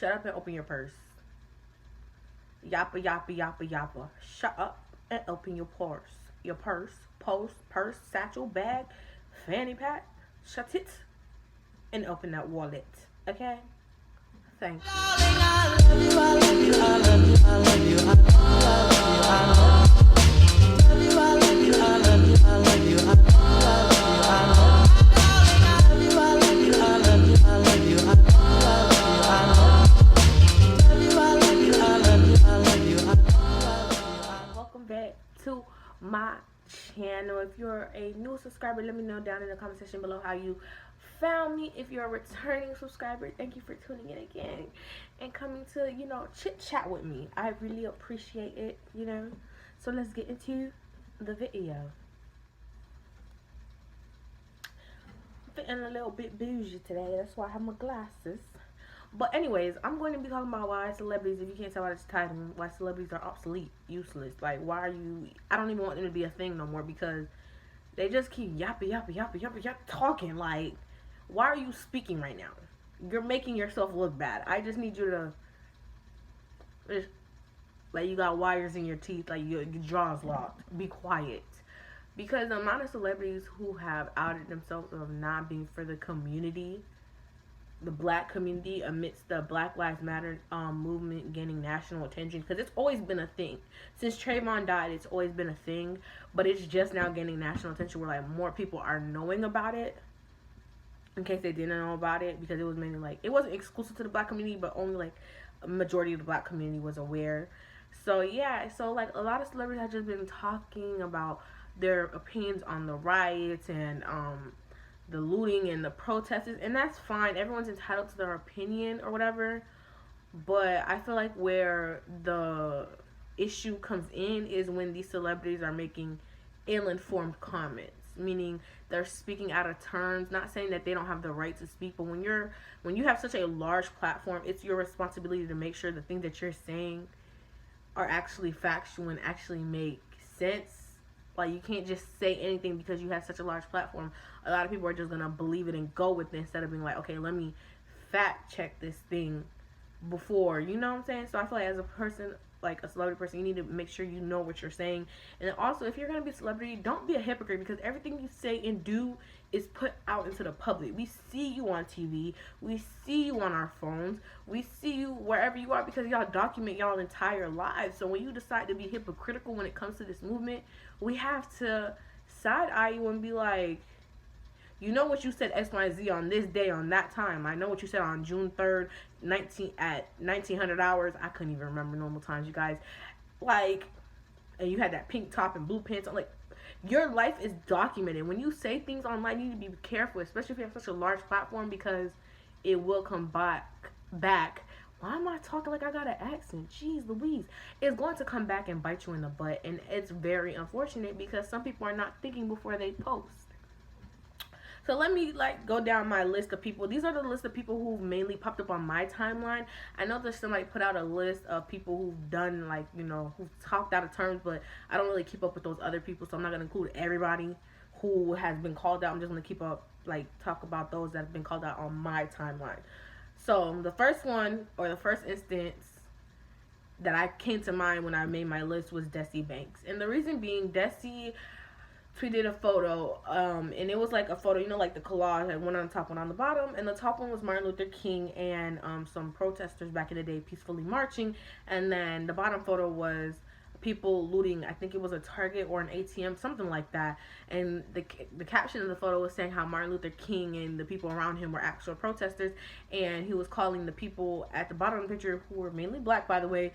Shut up and open your purse. Yappa, yappa, yappa, yappa. Shut up and open your purse. Your purse, satchel, bag, fanny pack. Shut it and open that wallet. Okay? Thank welcome back to my channel. If you're a new subscriber, let me know down in the comment section below how you found me. If you're a returning subscriber, thank you for tuning in again and coming to, chit chat with me. I really appreciate it, So let's get into the video. I'm feeling a little bit bougie today. That's why I have my glasses. But anyways, I'm going to be talking about why celebrities, if you can't tell by this title, why celebrities are obsolete, useless. Like, why are you, I don't even want them to be a thing no more because they just keep yappa talking. Like, why are you speaking right now? You're making yourself look bad. I just need you to, just, like, you got wires in your teeth, like your jaw's locked. Be quiet. Because the amount of celebrities who have outed themselves of not being for the community, the black community, amidst the Black Lives Matter movement gaining national attention, because it's always been a thing. Since Trayvon died, it's always been a thing, but it's just now gaining national attention where, like, more people are knowing about it, in case they didn't know about it, because it was mainly, like, it wasn't exclusive to the black community, but only, like, a majority of the black community was aware. So, yeah, so, like, a lot of celebrities have just been talking about their opinions on the riots and, the looting and the protests, and that's fine. Everyone's entitled to their opinion or whatever, but I feel like where the issue comes in is when these celebrities are making ill-informed comments, meaning they're speaking out of turns. Not saying that they don't have the right to speak, but when you have such a large platform, it's your responsibility to make sure the things that you're saying are actually factual and actually make sense. Like, you can't just say anything because you have such a large platform. A lot of people are just going to believe it and go with it instead of being like, okay, let me fact check this thing before, you know what I'm saying? So I feel like as a person, like a celebrity person, you need to make sure you know what you're saying. And then also, if you're going to be a celebrity, don't be a hypocrite, because everything you say and do is put out into the public. We see you on TV. We see you on our phones. We see you wherever you are because y'all document y'all entire lives. So when you decide to be hypocritical when it comes to this movement, we have to side-eye you and be like, you know what you said X, Y, Z on this day, on that time. I know what you said on June 3rd, at 1900 hours. I couldn't even remember normal times, you guys. Like, and you had that pink top and blue pants. I'm like, your life is documented. When you say things online, you need to be careful, especially if you have such a large platform, because it will come back. Why am I talking like I got an accent? Jeez Louise. It's going to come back and bite you in the butt, and it's very unfortunate because some people are not thinking before they post. So let me, like, go down my list of people. These are the list of people who mainly popped up on my timeline. I know there's somebody put out a list of people who've done, like, who've talked out of terms, but I don't really keep up with those other people, so I'm not going to include everybody who has been called out. I'm just going to keep up, like, talk about those that have been called out on my timeline. So the first one, or the first instance that I came to mind when I made my list was Desi Banks. And the reason being, Desi tweeted a photo, and it was like a photo, like the collage, like one on the top, one on the bottom, and the top one was Martin Luther King and some protesters back in the day peacefully marching, and then the bottom photo was people looting, I think it was a Target or an ATM, something like that, and the caption of the photo was saying how Martin Luther King and the people around him were actual protesters, and he was calling the people at the bottom of the picture, who were mainly black, by the way,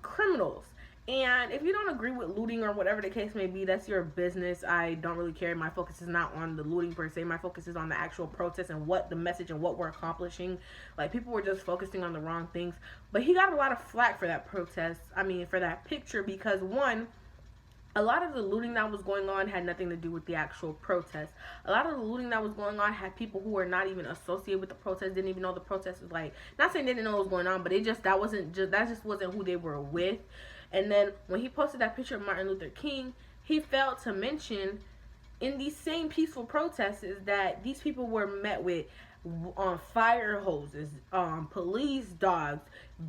criminals. And if you don't agree with looting or whatever the case may be, that's your business. I don't really care. My focus is not on the looting per se. My focus is on the actual protest and what the message and what we're accomplishing. Like, people were just focusing on the wrong things. But he got a lot of flack for that protest. I mean, for that picture, because one, a lot of the looting that was going on had nothing to do with the actual protest. A lot of the looting that was going on had people who were not even associated with the protest, didn't even know the protest was, like, not saying they didn't know what was going on, but that just wasn't who they were with. And then when he posted that picture of Martin Luther King, he failed to mention in these same peaceful protests that these people were met with on fire hoses, police dogs,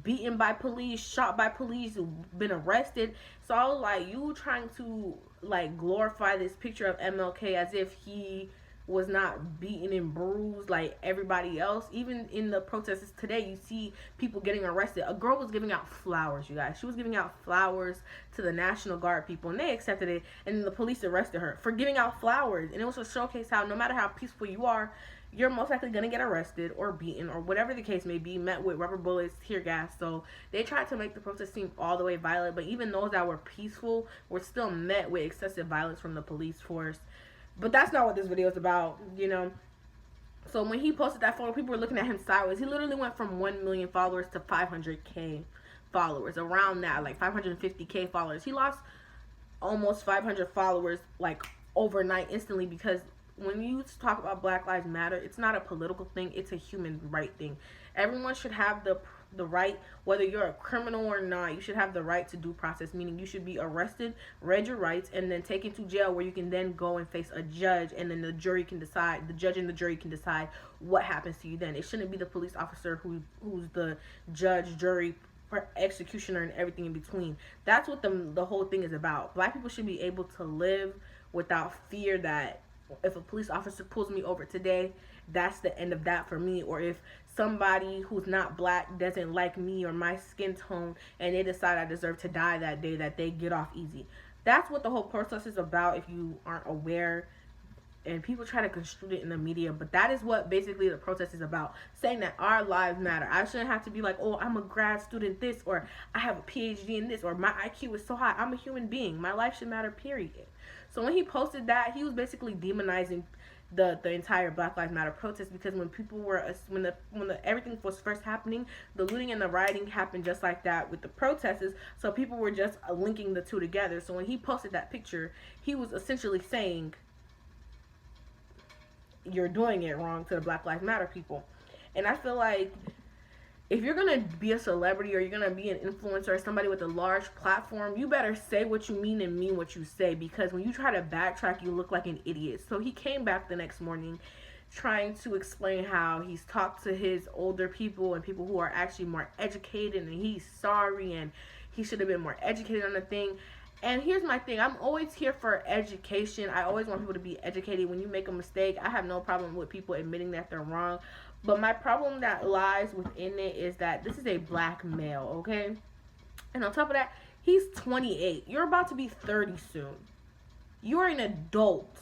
beaten by police, shot by police, been arrested. So I was like, you trying to like glorify this picture of MLK as if he was not beaten and bruised like everybody else. Even in the protests today, you see people getting arrested. A girl was giving out flowers, you guys. She was giving out flowers to the National Guard people, and they accepted it, and then the police arrested her for giving out flowers. And it was to showcase how no matter how peaceful you are, you're most likely going to get arrested or beaten or whatever the case may be, met with rubber bullets, tear gas. So they tried to make the protest seem all the way violent, but even those that were peaceful were still met with excessive violence from the police force. But that's not what this video is about, you know. So when he posted that photo, people were looking at him sideways. He literally went from 1 million followers to 500K followers, around that, like 550K followers. He lost almost 500 followers, like overnight, instantly, because when you talk about Black Lives Matter, it's not a political thing, it's a human right thing. Everyone should have the right, whether you're a criminal or not, you should have the right to due process, meaning you should be arrested, read your rights, and then taken to jail, where you can then go and face a judge, and then the jury can decide, the judge and the jury can decide what happens to you then. It shouldn't be the police officer who's the judge, jury, executioner, and everything in between. That's what the whole thing is about. Black people should be able to live without fear that if a police officer pulls me over today, that's the end of that for me. Or if somebody who's not black doesn't like me or my skin tone and they decide I deserve to die that day, that they get off easy. That's what the whole process is about, if you aren't aware. And people try to construe it in the media, but that is what basically the protest is about, saying that our lives matter. I shouldn't have to be like, oh, I'm a grad student this, or I have a PhD in this, or my IQ is so high. I'm a human being. My life should matter, period. So when he posted that, he was basically demonizing the entire Black Lives Matter protest, because when people were, when the everything was first happening, the looting and the rioting happened just like that with the protesters. So people were just linking the two together. So when he posted that picture, he was essentially saying, you're doing it wrong to the Black Lives Matter people. And I feel like if you're gonna be a celebrity, or you're gonna be an influencer, or somebody with a large platform, you better say what you mean and mean what you say, because when you try to backtrack, you look like an idiot. So he came back the next morning trying to explain how he's talked to his older people and people who are actually more educated, and he's sorry and he should have been more educated on the thing. And here's my thing, I'm always here for education. I always want people to be educated. When you make a mistake, I have no problem with people admitting that they're wrong. But my problem that lies within it is that this is a black male, okay? And on top of that, he's 28. You're about to be 30 soon. You're an adult.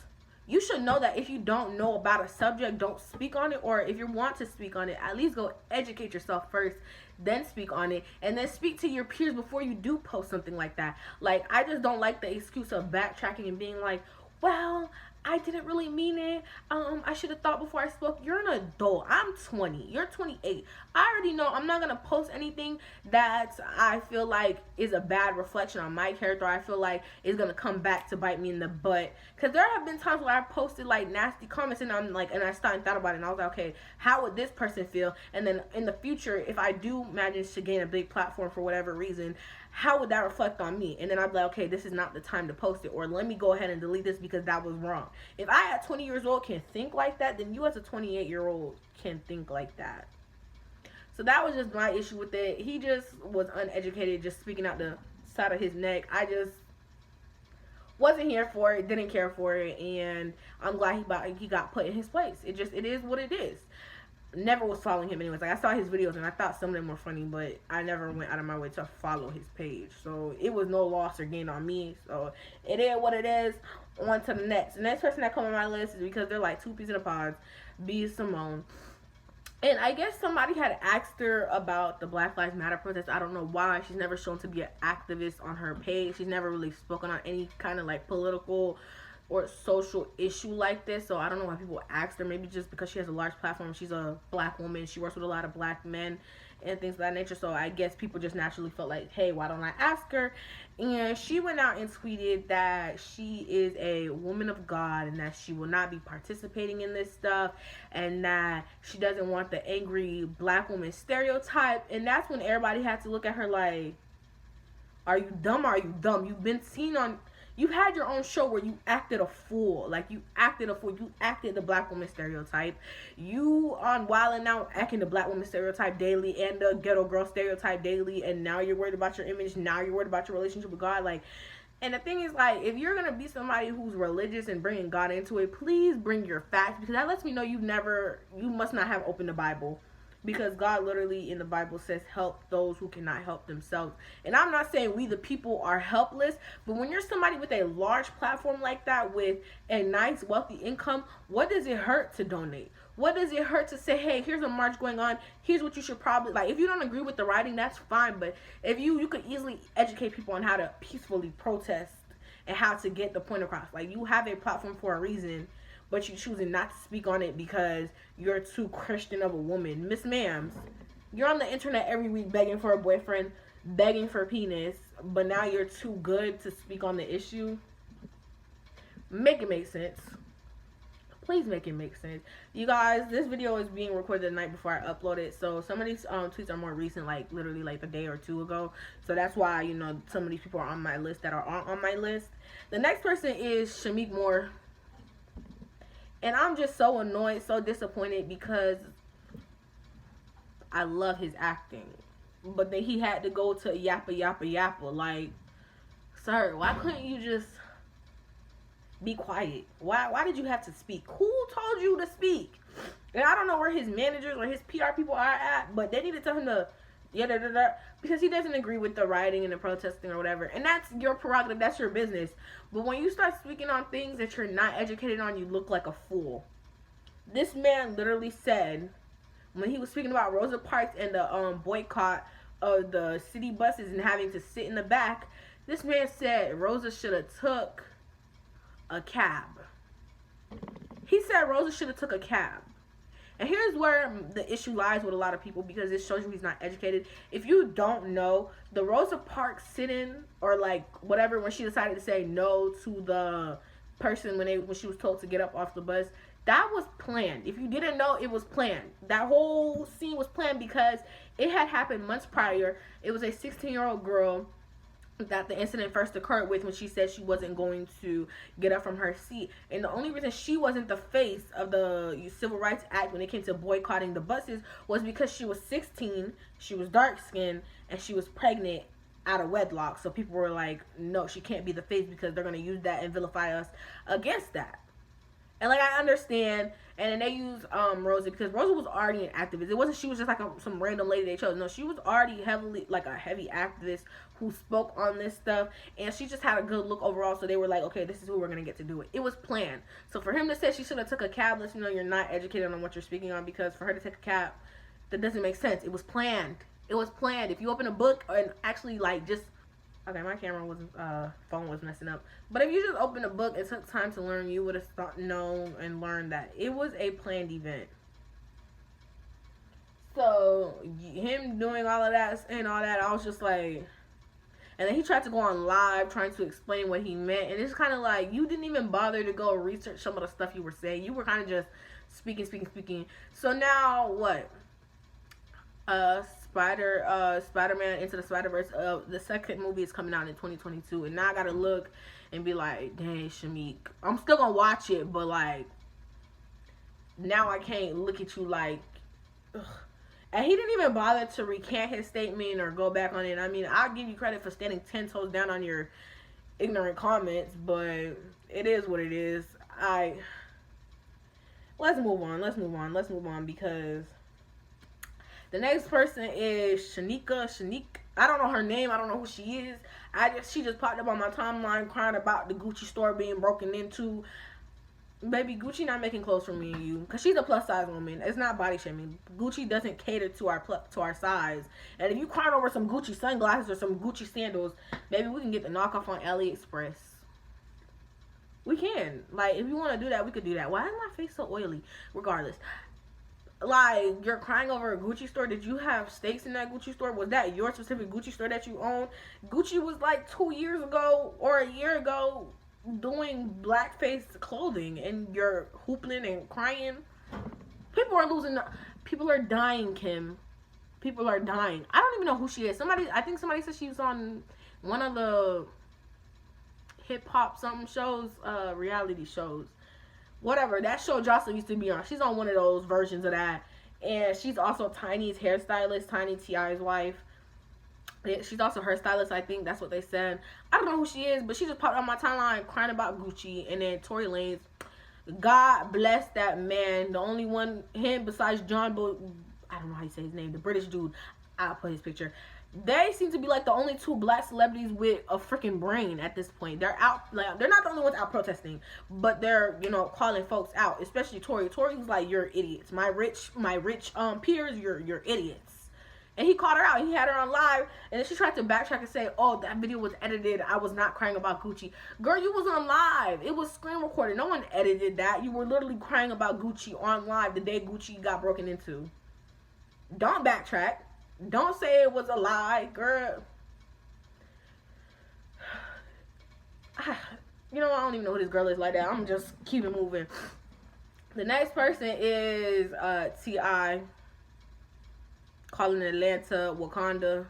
You should know that if you don't know about a subject, don't speak on it. Or if you want to speak on it, at least go educate yourself first, then speak on it, and then speak to your peers before you do post something like that. Like, I just don't like the excuse of backtracking and being like, well, I didn't really mean it. I should have thought before I spoke. You're an adult. I'm 20. You're 28. I already know I'm not going to post anything that I feel like is a bad reflection on my character. I feel like it's going to come back to bite me in the butt. Because there have been times where I posted like nasty comments, and I'm like, and I started and thought about it, and I was like, okay, how would this person feel? And then in the future, if I do manage to gain a big platform for whatever reason, how would that reflect on me? And then I'd be like, okay, this is not the time to post it, or let me go ahead and delete this because that was wrong. If I at 20 years old can think like that, then you as a 28-year-old can think like that. So that was just my issue with it. He just was uneducated, just speaking out the side of his neck. I just wasn't here for it, didn't care for it, and I'm glad he got put in his place. It is what it is. Never was following him anyways. Like, I saw his videos and I thought some of them were funny, but I never went out of my way to follow his page. So it was no loss or gain on me. So it is what it is. On to the next. The next person that come on my list is because they're like two peas in a pod. B. Simone. And I guess somebody had asked her about the Black Lives Matter protest. I don't know why. She's never shown to be an activist on her page. She's never really spoken on any kind of like political or social issue like this. So I don't know why people asked her. Maybe just because she has a large platform. She's a black woman. She works with a lot of black men and things of that nature. So I guess people just naturally felt like, hey, why don't I ask her? And she went out and tweeted that she is a woman of God and that she will not be participating in this stuff, and that she doesn't want the angry black woman stereotype. And that's when everybody had to look at her like, are you dumb? Are you dumb? You've been seen on You had your own show where you acted a fool. Like, you acted a fool. You acted the black woman stereotype. You on Wild 'N Out acting the black woman stereotype daily and the ghetto girl stereotype daily. And now you're worried about your image. Now you're worried about your relationship with God. Like, and the thing is, like, if you're gonna be somebody who's religious and bringing God into it, please bring your facts, because that lets me know you must not have opened the Bible, because God literally in the Bible says, "Help those who cannot help themselves." And I'm not saying we the people are helpless, but when you're somebody with a large platform like that, with a nice wealthy income, what does it hurt to donate? What does it hurt to say, hey, here's a march going on, here's what you should probably, like, if you don't agree with the writing, that's fine, but if you could easily educate people on how to peacefully protest and how to get the point across. Like, you have a platform for a reason, but you choosing not to speak on it because you're too Christian of a woman. Miss Ma'ams, you're on the internet every week begging for a boyfriend, begging for a penis, but now you're too good to speak on the issue. Make it make sense. Please make it make sense. You guys, this video is being recorded the night before I upload it, so some of these tweets are more recent, like literally like a day or two ago. So that's why, you know, some of these people are on my list that are on my list. The next person is Shamik Moore. And I'm just so annoyed, so disappointed, because I love his acting. But then he had to go to yappa yappa yappa. Like, sir, why couldn't you just be quiet? Why did you have to speak? Who told you to speak? And I don't know where his managers or his PR people are at, but they need to tell him to because he doesn't agree with the rioting and the protesting or whatever. And that's your prerogative, that's your business. But when you start speaking on things that you're not educated on, you look like a fool. This man literally said, when he was speaking about Rosa Parks and the boycott of the city buses and having to sit in the back, this man said Rosa should have took a cab. He said Rosa should have took a cab. And here's where the issue lies with a lot of people, because it shows you he's not educated. If you don't know, the Rosa Parks sit-in, or like whatever, when she decided to say no to the person when she was told to get up off the bus, that was planned. If you didn't know, it was planned. That whole scene was planned because it had happened months prior. It was a 16-year-old girl that the incident first occurred with, when she said she wasn't going to get up from her seat. And the only reason she wasn't the face of the Civil Rights Act when it came to boycotting the buses was because she was 16, she was dark-skinned, and she was pregnant out of wedlock. So people were like, no, she can't be the face, because they're going to use that and vilify us against that. And like, I understand. And then they use Rosa, because Rosa was already an activist. It wasn't she was just like some random lady they chose. No, she was already heavily like a heavy activist who spoke on this stuff, and she just had a good look overall. So they were like, okay, this is who we're gonna get to do it. It was planned. So for him to say she should have took a cab, lets you know you're not educated on what you're speaking on, because for her to take a cab, that doesn't make sense. It was planned. It was planned. If you open a book and actually like just okay, my camera was phone was messing up. But if you just open a book and took time to learn, you would have known and learned that it was a planned event. So him doing all of that and all that, I was just like, and then he tried to go on live trying to explain what he meant, and it's kind of like, you didn't even bother to go research some of the stuff you were saying. You were kind of just speaking. So now what? Spider-Man Into the Spider-Verse, the second movie is coming out in 2022, and now I gotta look and be like, dang, Shamik, I'm still gonna watch it, but like, now I can't look at you like, ugh. And he didn't even bother to recant his statement or go back on it. I mean, I'll give you credit for standing 10 toes down on your ignorant comments, but it is what it is. Let's move on, because the next person is Shanique. I don't know her name. I don't know who she is. She just popped up on my timeline crying about the Gucci store being broken into. Baby, Gucci not making clothes for me and you, because she's a plus size woman. It's not body shaming. Gucci doesn't cater to our size. And if you crying over some Gucci sunglasses or some Gucci sandals, maybe we can get the knockoff on AliExpress. We can. Like, if you want to do that, we could do that. Why is my face so oily? Regardless. Like, you're crying over a Gucci store. Did you have stakes in that Gucci store? Was that your specific Gucci store that you own? Gucci was like 2 years ago or a year ago doing blackface clothing, and you're hoopling and crying. People are dying, Kim. People are dying. I don't even know who she is. I think somebody said she was on one of the hip hop something shows, reality shows, whatever. That show Jocelyn used to be on. She's on one of those versions of that, and she's also Tiny's hairstylist, Tiny Ti's wife. She's also her stylist, I think. That's what they said. I don't know who she is, but she just popped on my timeline crying about Gucci. And then Tory Lanez, God bless that man. The only one, him besides John, I don't know how you say his name, the British dude. I'll put his picture. They seem to be like the only two black celebrities with a freaking brain at this point. They're out, like, they're not the only ones out protesting, but they're, you know, calling folks out, especially Tory. Tory's like, you're idiots. My rich peers, you're idiots. And he called her out. He had her on live, and then she tried to backtrack and say, oh, that video was edited. I was not crying about Gucci. Girl, you was on live. It was screen recorded. No one edited that. You were literally crying about Gucci on live the day Gucci got broken into. Don't backtrack. Don't say it was a lie, girl. You know, I don't even know who this girl is like that. I'm just keep it moving. The next person is T.I. calling Atlanta Wakanda.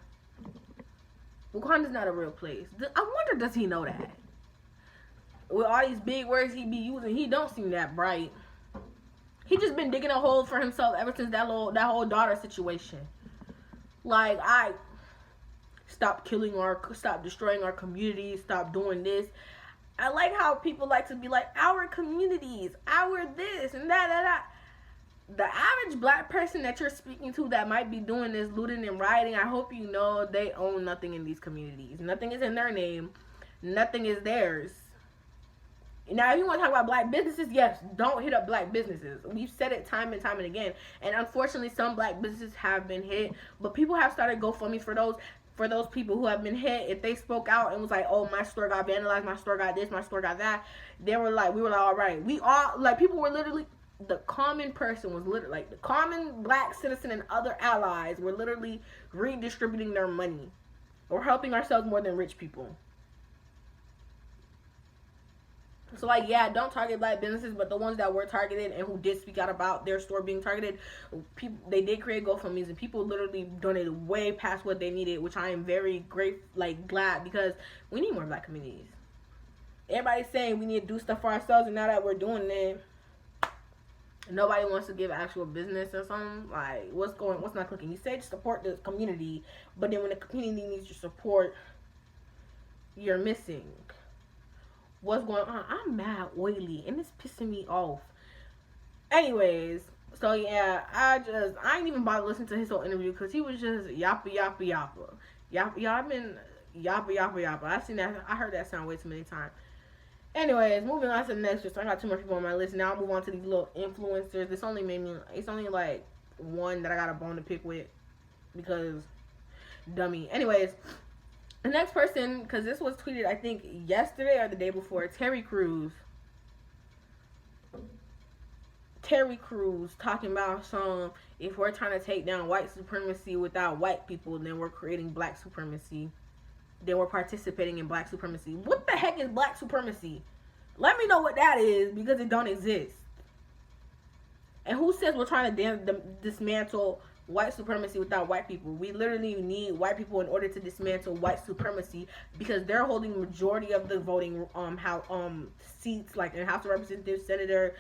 Wakanda's not a real place. I wonder, does he know that? With all these big words he be using, he don't seem that bright. He just been digging a hole for himself ever since that whole daughter situation. Like, stop destroying our communities, stop doing this. I like how people like to be like, our communities, our this and that. The average black person that you're speaking to that might be doing this looting and rioting, I hope you know they own nothing in these communities. Nothing is in their name. Nothing is theirs. Now, if you want to talk about black businesses, yes, don't hit up black businesses. We've said it time and time and again. And unfortunately, some black businesses have been hit. But people have started GoFundMe for those people who have been hit. If they spoke out and was like, oh, my store got vandalized, my store got this, my store got that, we were like, all right. We all, like, people were literally, the common person was literally, like, the common black citizen and other allies were literally redistributing their money. Or helping ourselves more than rich people. So, like, yeah, don't target black businesses, but the ones that were targeted and who did speak out about their store being targeted, people, they did create GoFundMes, and people literally donated way past what they needed, which I am very glad, because we need more black communities. Everybody's saying we need to do stuff for ourselves, and now that we're doing it, nobody wants to give actual business or something. Like, what's not clicking? You say support the community, but then when the community needs your support, you're missing. What's going on? I'm mad oily, and it's pissing me off. Anyways, so yeah, I ain't even bother listening to his whole interview because he was just yappa. I've been yappa. I seen that. I heard that sound way too many times. Anyways, moving on to the next. I got too much people on my list. Now I'll move on to these little influencers. It's only like one that I got a bone to pick with because dummy. Anyways. The next person, because this was tweeted, I think, yesterday or the day before, Terry Crews talking about if we're trying to take down white supremacy without white people, then we're creating black supremacy. Then we're participating in black supremacy. What the heck is black supremacy? Let me know what that is, because it don't exist. And who says we're trying to dismantle white supremacy without white people? We literally need white people in order to dismantle white supremacy, because they're holding the majority of the voting seats, like in House of Representatives, Senator,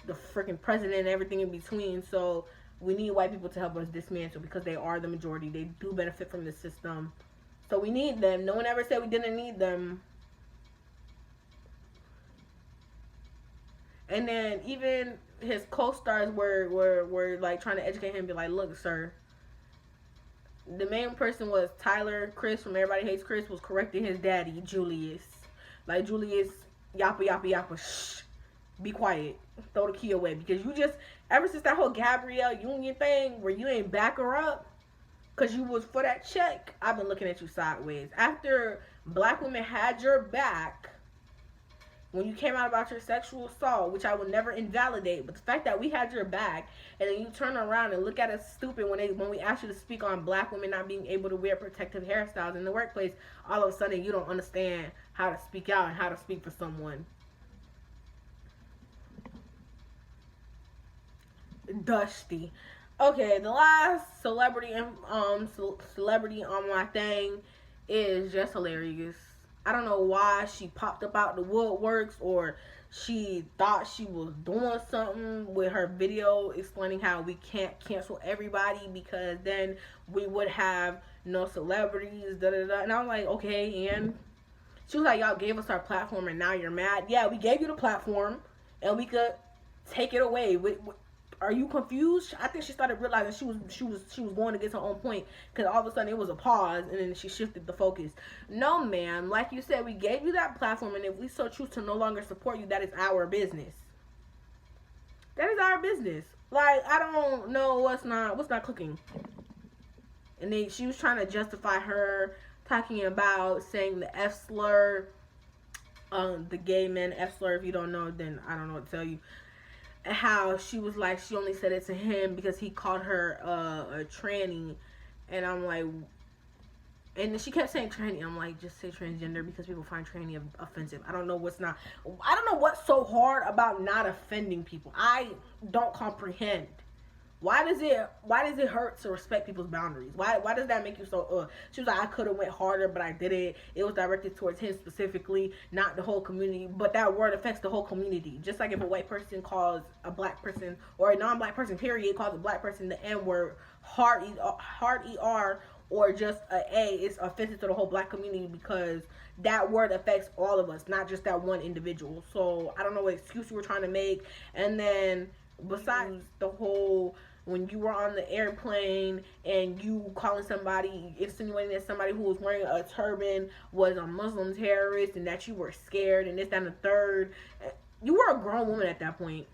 the freaking president, and everything in between. So we need white people to help us dismantle, because they are the majority. They do benefit from the system, so we need them. No one ever said we didn't need them. And then even his co-stars were like trying to educate him, be like, look, sir, the main person was Tyler. Chris from Everybody Hates Chris was correcting his daddy, Julius. Like, Julius, yappa, shh, be quiet, throw the key away, because you just, ever since that whole Gabrielle Union thing where you ain't back her up because you was for that check, I've been looking at you sideways. After black women had your back, when you came out about your sexual assault, which I would never invalidate, but the fact that we had your back, and then you turn around and look at us stupid when we ask you to speak on black women not being able to wear protective hairstyles in the workplace, all of a sudden you don't understand how to speak out and how to speak for someone. Dusty. Okay, the last celebrity on my thing is just hilarious. I don't know why she popped up out the woodworks, or she thought she was doing something with her video explaining how we can't cancel everybody because then we would have no celebrities, da da da. And I'm like, okay, and she was like, y'all gave us our platform and now you're mad. Yeah, we gave you the platform and we could take it away. Are you confused? I think she started realizing she was going against her own point, because all of a sudden it was a pause and then she shifted the focus. No, ma'am. Like you said, we gave you that platform, and if we so choose to no longer support you, that is our business. That is our business. Like, I don't know what's not cooking. And then she was trying to justify her talking about saying the F slur, the gay man F slur. If you don't know, then I don't know what to tell you. How she was like, she only said it to him because he called her a tranny. And I'm like, and then she kept saying tranny. I'm like, just say transgender, because people find tranny offensive. I don't know what's so hard about not offending people. I don't comprehend. Why does it hurt to respect people's boundaries? Why does that make you so She was like, I could have went harder, but I didn't. It was directed towards him specifically, not the whole community. But that word affects the whole community. Just like if a white person calls a black person, or a non-black person, period, calls a black person the N-word, hard ER, or just a A, is offensive to the whole black community, because that word affects all of us, not just that one individual. So I don't know what excuse you were trying to make. And then besides the whole, when you were on the airplane and you calling somebody, insinuating that somebody who was wearing a turban was a Muslim terrorist and that you were scared and this, that, and the third. You were a grown woman at that point.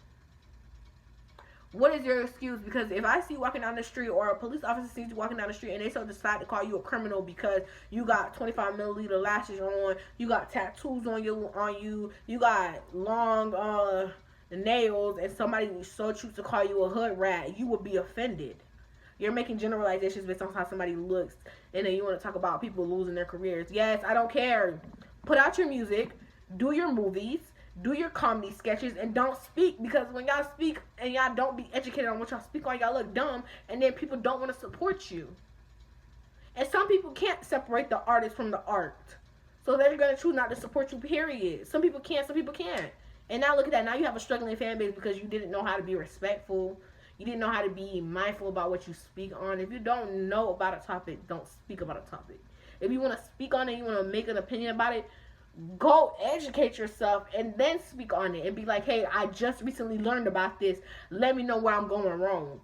What is your excuse? Because if I see you walking down the street, or a police officer sees you walking down the street, and they so decide to call you a criminal because you got 25 milliliter lashes on, you got tattoos on you, you got long nails, and somebody so choose to call you a hood rat, you would be offended. You're making generalizations based on how somebody looks, and then you want to talk about people losing their careers. Yes, I don't care. Put out your music, do your movies, do your comedy sketches, and don't speak, because when y'all speak and y'all don't be educated on what y'all speak on, y'all look dumb, and then people don't want to support you. And some people can't separate the artist from the art, so they're going to choose not to support you, period. Some people can, some people can't. And now look at that. Now you have a struggling fan base because you didn't know how to be respectful. You didn't know how to be mindful about what you speak on. If you don't know about a topic, don't speak about a topic. If you want to speak on it, you want to make an opinion about it, go educate yourself and then speak on it and be like, hey, I just recently learned about this. Let me know where I'm going wrong.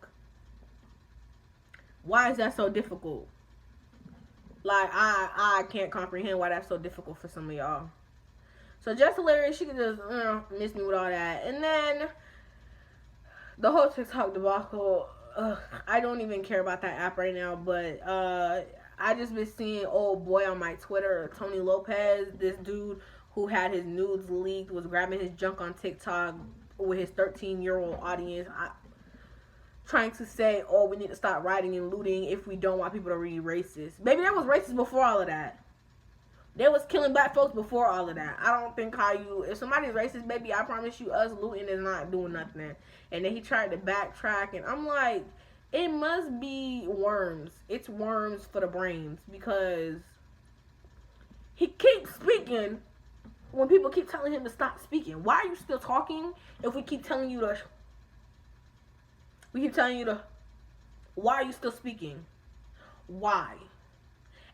Why is that so difficult? Like, I can't comprehend why that's so difficult for some of y'all. So just hilarious. She could just miss me with all that. And then the whole TikTok debacle. I don't even care about that app right now. But I just been seeing old boy on my Twitter, Tony Lopez, this dude who had his nudes leaked, was grabbing his junk on TikTok with his 13-year-old audience, trying to say, oh, we need to stop rioting and looting if we don't want people to be racist. Baby, that was racist before all of that. They was killing black folks before all of that. I don't think if somebody's racist, baby, I promise you, us looting is not doing nothing. And then he tried to backtrack, and I'm like, it must be worms. It's worms for the brains, because he keeps speaking when people keep telling him to stop speaking. Why are you still talking if we keep telling you to? Why are you still speaking? Why?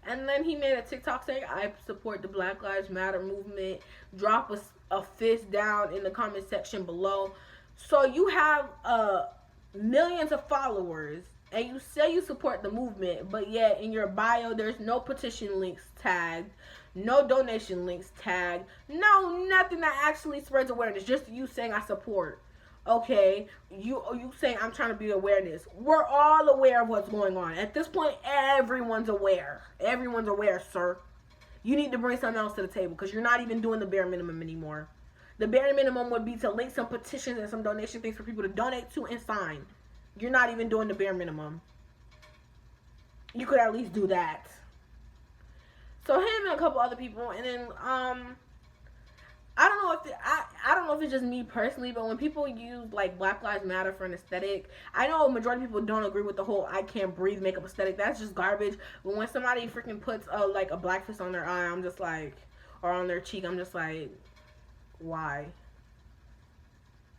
And then he made a TikTok saying, I support the Black Lives Matter movement. Drop a fist down in the comment section below. So you have millions of followers, and you say you support the movement, but yet in your bio there's no petition links tagged, no donation links tagged, nothing that actually spreads awareness, just you saying I support. Okay, you saying I'm trying to be awareness. We're all aware of what's going on. At this point, everyone's aware. Everyone's aware, sir. You need to bring something else to the table, because you're not even doing the bare minimum anymore. The bare minimum would be to link some petitions and some donation things for people to donate to and sign. You're not even doing the bare minimum. You could at least do that. So him and a couple other people, and then I don't know if it's just me personally, but when people use like Black Lives Matter for an aesthetic, I know a majority of people don't agree with the whole I can't breathe makeup aesthetic. That's just garbage. But when somebody freaking puts like a black fist on their eye, I'm just like, or on their cheek. I'm just like, why?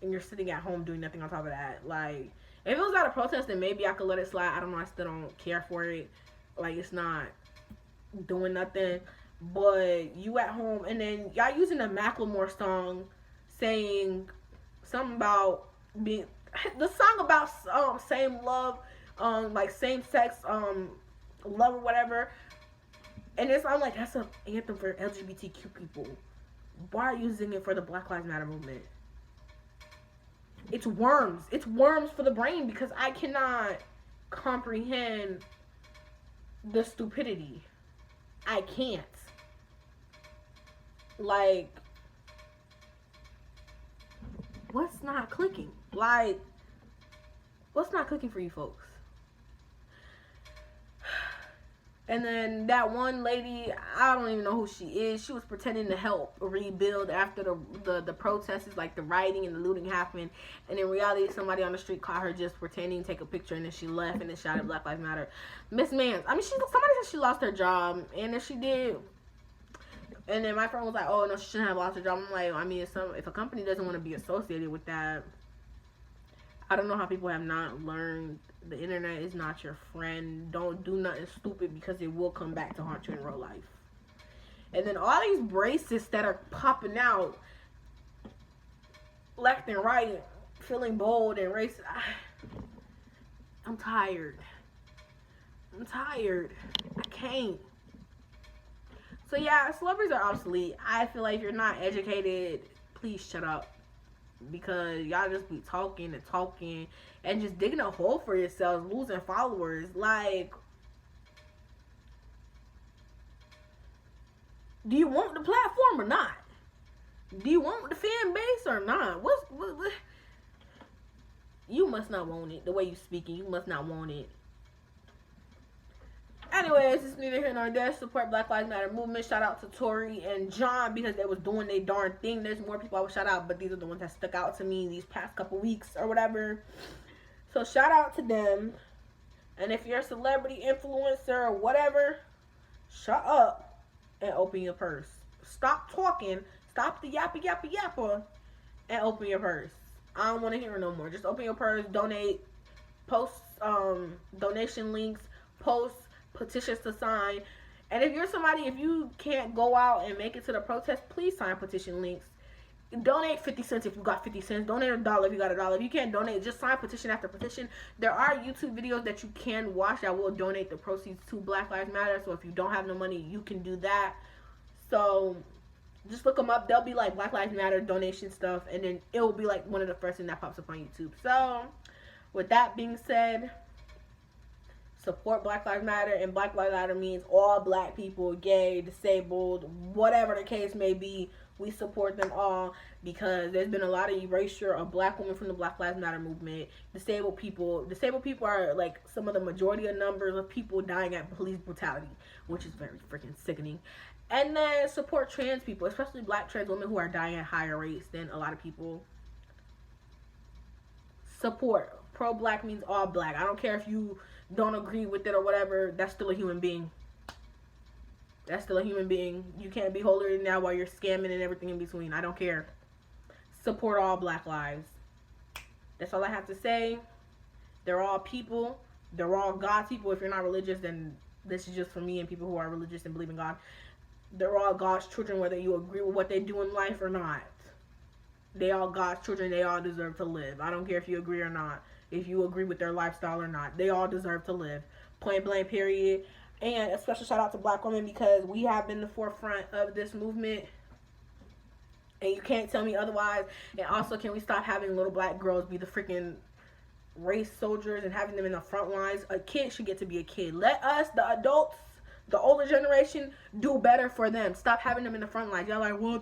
And you're sitting at home doing nothing on top of that. Like, if it was at a protest, then maybe I could let it slide. I don't know. I still don't care for it. Like, it's not doing nothing. But you at home, and then y'all using a Macklemore song, saying something about being the song about same love, like same sex love or whatever. And it's I'm like, that's an anthem for LGBTQ people. Why are you using it for the Black Lives Matter movement? It's worms. It's worms for the brain because I cannot comprehend the stupidity. I can't. Like, what's not clicking? Like, what's not clicking for you folks? And then that one lady, I don't even know who she is. She was pretending to help rebuild after the protests, like the rioting and the looting happened. And in reality, somebody on the street caught her just pretending to take a picture, and then she left and then shouted Black Lives Matter. Miss Mans, I mean, somebody said she lost her job, and if she did, and then my friend was like, oh, no, she shouldn't have lost her job. I'm like, I mean, if a company doesn't want to be associated with that, I don't know how people have not learned the internet is not your friend. Don't do nothing stupid because it will come back to haunt you in real life. And then all these racists that are popping out left and right, feeling bold and racist. I'm tired. I'm tired. I can't. So yeah, celebrities are obsolete. I feel like if you're not educated, please shut up. Because y'all just be talking and talking and just digging a hole for yourselves, losing followers. Like, do you want the platform or not? Do you want the fan base or not? What? You must not want it. The way you speaking, you must not want it. Anyways, it's neither here nor there. Support Black Lives Matter movement. Shout out to Tori and John because they was doing their darn thing. There's more people I would shout out, but these are the ones that stuck out to me these past couple weeks or whatever. So shout out to them. And if you're a celebrity, influencer, or whatever, shut up and open your purse. Stop talking. Stop the yappa, and open your purse. I don't want to hear it no more. Just open your purse, donate, post donation links, post petitions to sign. And if you're somebody, if you can't go out and make it to the protest, please sign petition links. Donate 50 cents if you got 50 cents. Donate $1 if you got $1. If you can't donate, just sign petition after petition. There are YouTube videos that you can watch that will donate the proceeds to Black Lives Matter. So if you don't have no money, you can do that. So just look them up. They'll be like Black Lives Matter donation stuff, and then it will be like one of the first things that pops up on YouTube. So with that being said, support Black Lives Matter, and Black Lives Matter means all black people, gay, disabled, whatever the case may be. We support them all because there's been a lot of erasure of black women from the Black Lives Matter movement. Disabled people are like some of the majority of numbers of people dying at police brutality, which is very freaking sickening. And then support trans people, especially black trans women who are dying at higher rates than a lot of people. Support. Pro-black means all black. I don't care if you don't agree with it or whatever. That's still a human being. That's still a human being. You can't be holier than thou while you're scamming and everything in between. I don't care. Support all black lives. That's all I have to say. They're all people. They're all God's people. If you're not religious, then this is just for me and people who are religious and believe in God. They're all God's children, whether you agree with what they do in life or not. They all God's children. They all deserve to live. I don't care if you agree or not. If you agree with their lifestyle or not. They all deserve to live. Point blank, period. And a special shout out to black women because we have been the forefront of this movement. And you can't tell me otherwise. And also, can we stop having little black girls be the freaking race soldiers and having them in the front lines? A kid should get to be a kid. Let us, the adults, the older generation, do better for them. Stop having them in the front lines. Y'all like, well,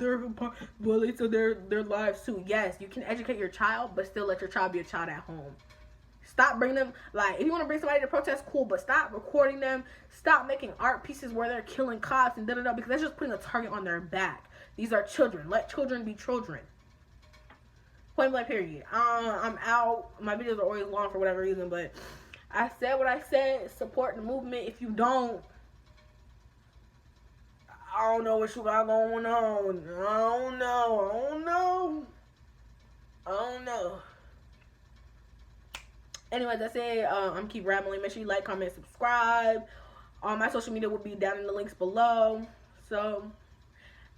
it's their lives too. Yes, you can educate your child, but still let your child be a child at home. Stop bringing them, like, if you want to bring somebody to protest, cool, but stop recording them. Stop making art pieces where they're killing cops and da-da-da, because that's just putting a target on their back. These are children. Let children be children. Point blank, period. I'm out. My videos are always long for whatever reason, but I said what I said. Support the movement. If you don't, I don't know what you got going on. I don't know. I don't know. I don't know. Anyways, that's it. I'm keep rambling. Make sure you like, comment, subscribe. All my social media will be down in the links below. So,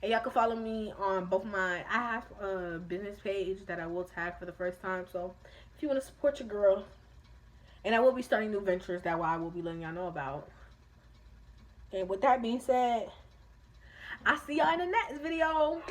and y'all can follow me on both my. I have a business page that I will tag for the first time. So, if you want to support your girl, and I will be starting new ventures that I will be letting y'all know about. And with that being said, I'll see y'all in the next video.